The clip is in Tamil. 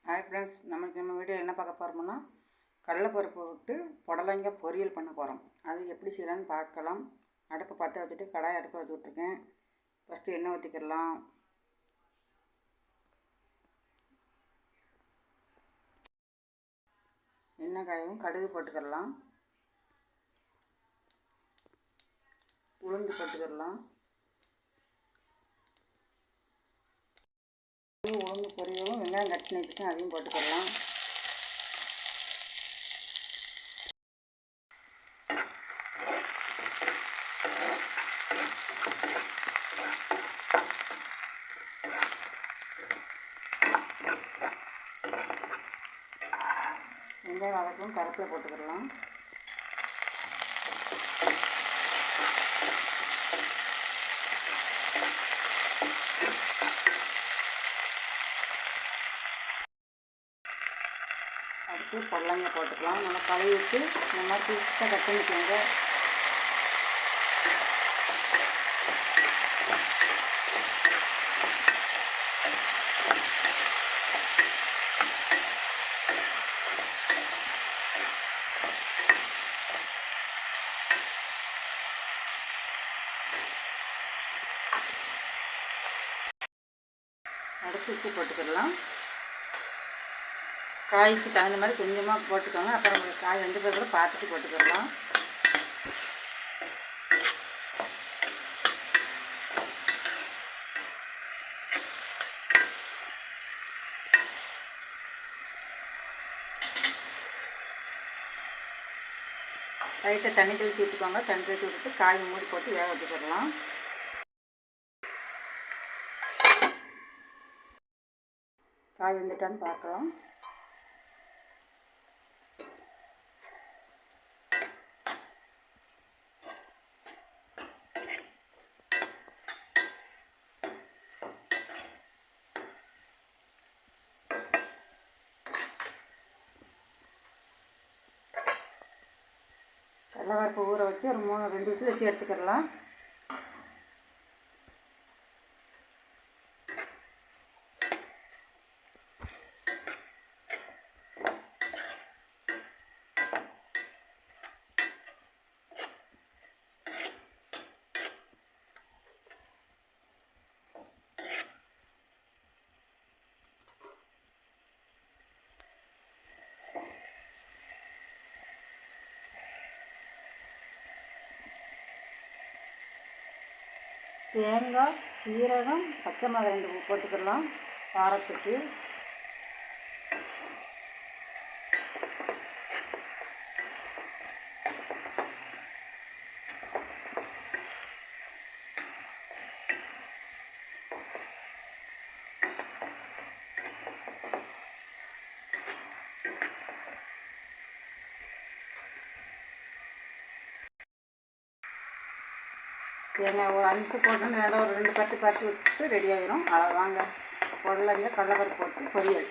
ஹாய் ஃப்ரெண்ட்ஸ், நம்ம வீடியோவில் என்ன பார்க்க போகிறோம்னா கடலைப்பருப்பு விட்டு புடலங்காய் பொரியல் பண்ண போகிறோம். அது எப்படி செய்யலான்னு பார்க்கலாம். அடுப்பை பற்ற வச்சுட்டு கடாய் அடுப்பை வச்சு விட்ருக்கேன். ஃபஸ்ட்டு எண்ணெய் ஊற்றிக்கிடலாம். எண்ணெய் காயவும் கடுகு போட்டுக்கிடலாம். உளுந்து போட்டுக்கிடலாம். உளுந்து பொரியவும் வெங்காயம் கட் பண்ணி வச்சுக்கேன், அதையும் போட்டுக்கிடலாம். வெங்காயம் வதக்கவும் கருவேப்பிலை போட்டுக்கிடலாம். அடுத்து புடலங்காய் போட்டுக்கலாம். நல்லா கழுவி விட்டு இந்த மாதிரி பீஸாக கட் பண்ணிக்கோங்க. அடுத்து உப்பு போட்டுக்கிடலாம். காய்க்கு தகுந்த மாதிரி கொஞ்சமாக போட்டுக்கோங்க. அப்புறம் உங்களுக்கு காய் வெந்த பிறகு கூட பார்த்துட்டு போட்டுக்கிடலாம். லைட்டாக தண்ணி தெளித்து ஊற்றிக்கோங்க. தண்ணி தெளித்து விட்டுட்டு காய் மூடி போட்டு வேக வச்சுக்கிடலாம். காய் வெந்துட்டான்னு பார்க்கலாம். கடலைப்பருப்பு ஊற வச்சு ஒரு 2 விசில் வச்சு எடுத்துக்கிடலாம். தேங்காய், சீரகம், பச்சை மிளகாய் 2 போட்டுக்கிடலாம் காரத்துக்கு. தேங்காய் ஒரு 5 போட்டு மேலே ஒரு 2 கட்டு விட்டு ரெடி ஆகிரும். அதை வாங்க புடலங்காய் கடலைப்பருப்பு போட்டு பொரியல்.